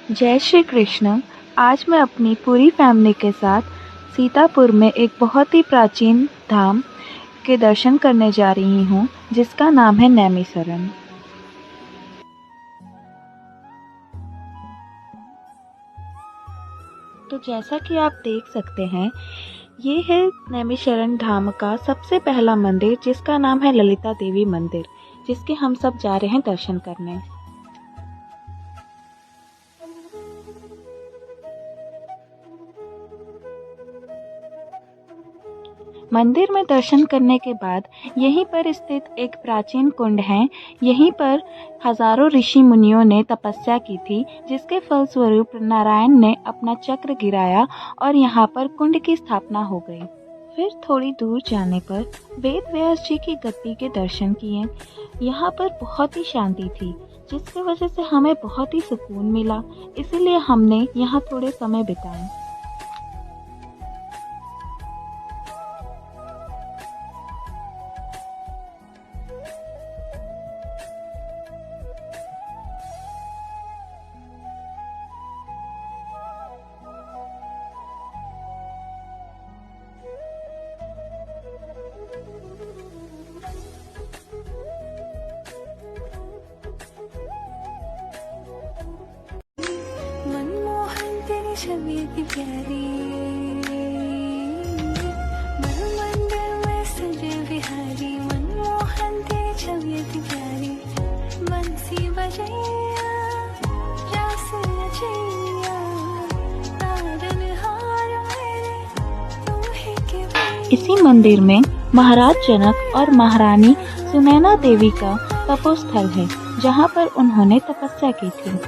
जय श्री कृष्ण। आज मैं अपनी पूरी फैमिली के साथ सीतापुर में एक बहुत ही प्राचीन धाम के दर्शन करने जा रही हूँ, जिसका नाम है नैमिषारण्य। तो जैसा कि आप देख सकते हैं, ये है नैमिषारण्य धाम का सबसे पहला मंदिर, जिसका नाम है ललिता देवी मंदिर, जिसके हम सब जा रहे हैं दर्शन करने। मंदिर में दर्शन करने के बाद यहीं पर स्थित एक प्राचीन कुंड है। यहीं पर हजारों ऋषि मुनियों ने तपस्या की थी, जिसके फलस्वरूप नारायण ने अपना चक्र गिराया और यहाँ पर कुंड की स्थापना हो गई। फिर थोड़ी दूर जाने पर वेद व्यास जी की गद्दी के दर्शन किए। यहाँ पर बहुत ही शांति थी, जिसकी वजह से हमें बहुत ही सुकून मिला, इसीलिए हमने यहाँ थोड़े समय बिताए। छवि की प्यारी मंदिर में सजे बिहारी, मनमोहन तेरी छवि की प्यारी। बंसी बजैया रास रचैया, तारनहार मेरे तू ही के। इसी मंदिर में महाराज जनक और महारानी सुनैना देवी का तपोस्थल है, जहाँ पर उन्होंने तपस्या की थी।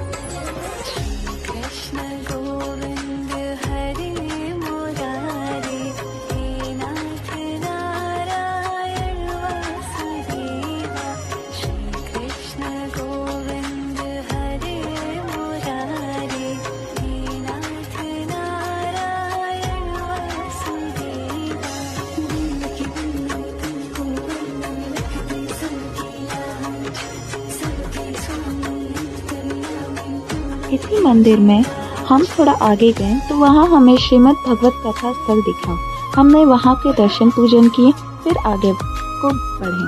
इसी मंदिर में हम थोड़ा आगे गए तो वहाँ हमें श्रीमद् भगवत कथा स्थल दिखा। हमने वहाँ के दर्शन पूजन किए, फिर आगे को बढ़े।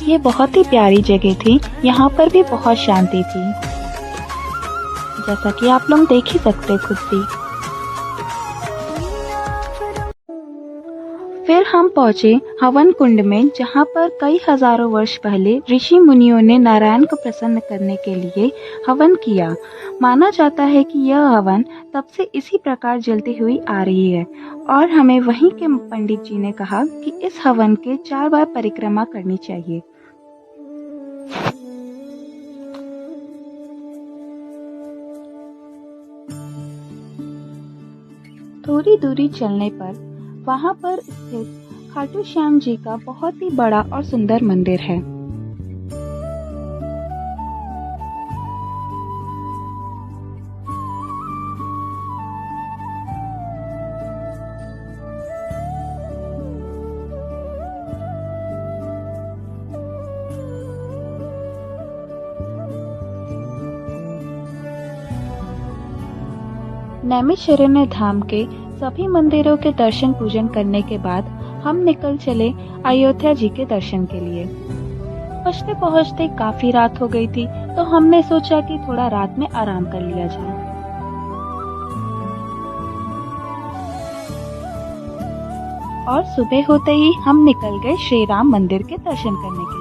ये बहुत ही प्यारी जगह थी, यहाँ पर भी बहुत शांति थी, जैसा कि आप लोग देख ही सकते खुद भी। फिर हम पहुंचे हवन कुंड में, जहां पर कई हजारों वर्ष पहले ऋषि मुनियों ने नारायण को प्रसन्न करने के लिए हवन किया। माना जाता है कि यह हवन तब से इसी प्रकार जलती हुई आ रही है, और हमें वहीं के पंडित जी ने कहा कि इस हवन के 4 बार परिक्रमा करनी चाहिए। थोड़ी दूरी चलने पर वहाँ पर स्थित खाटू श्याम जी का बहुत ही बड़ा और सुंदर मंदिर है। नैमिषारण्य धाम के सभी मंदिरों के दर्शन पूजन करने के बाद हम निकल चले अयोध्या जी के दर्शन के लिए। पहुँचते पहुँचते काफी रात हो गई थी, तो हमने सोचा कि थोड़ा रात में आराम कर लिया जाए। और सुबह होते ही हम निकल गए श्री राम मंदिर के दर्शन करने के लिए।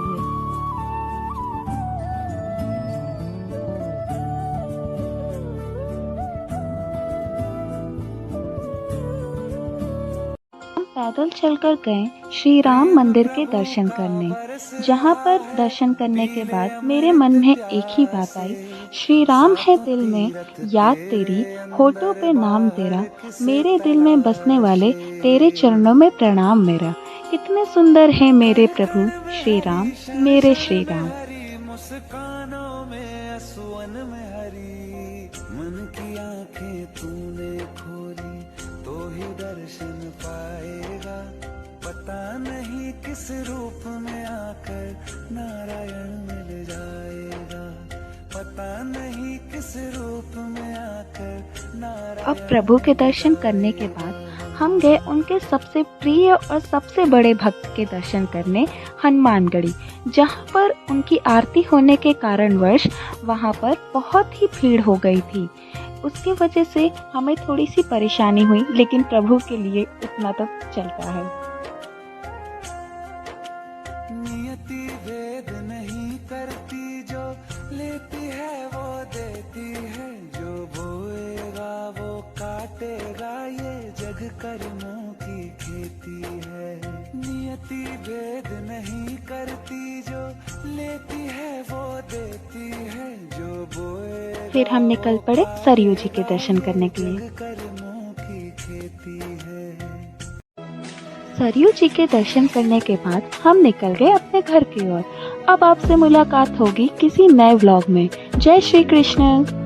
पैदल चलकर गए श्री राम मंदिर के दर्शन करने, जहाँ पर दर्शन करने के बाद मेरे मन में एक ही बात आई, श्री राम है दिल में याद तेरी, होठों पे नाम तेरा, मेरे दिल में बसने वाले तेरे चरणों में प्रणाम मेरा। कितने सुंदर है मेरे प्रभु श्री राम, मेरे श्री राम। मुस्कानों में असुवन में हरी, मन की आंखें तूने खोली तो ही दर्शन पाए। नहीं किस रूप में आकर नारायण मिल जाएगा, पता नहीं किस रूप में आकर नारायण। अब प्रभु के दर्शन करने के बाद हम गए उनके सबसे प्रिय और सबसे बड़े भक्त के दर्शन करने हनुमानगढ़ी, जहाँ पर उनकी आरती होने के कारणवश वहाँ पर बहुत ही भीड़ हो गई थी। उसकी वजह से हमें थोड़ी सी परेशानी हुई, लेकिन प्रभु के लिए इतना तो चलता है। नियति भेद नहीं करती, जो लेती है वो देती है, जो बोएगा वो काटेगा, ये जग कर्मों की खेती है। नियति भेद नहीं करती, जो लेती है वो देती है, जो बोएगा। फिर हम निकल पड़े सरयू जी के दर्शन करने के लिए। जग कर्मों की खेती है। सरयू जी के दर्शन करने के बाद हम निकल गए अपने घर की ओर। अब आपसे मुलाकात होगी किसी नए व्लॉग में। जय श्री कृष्ण।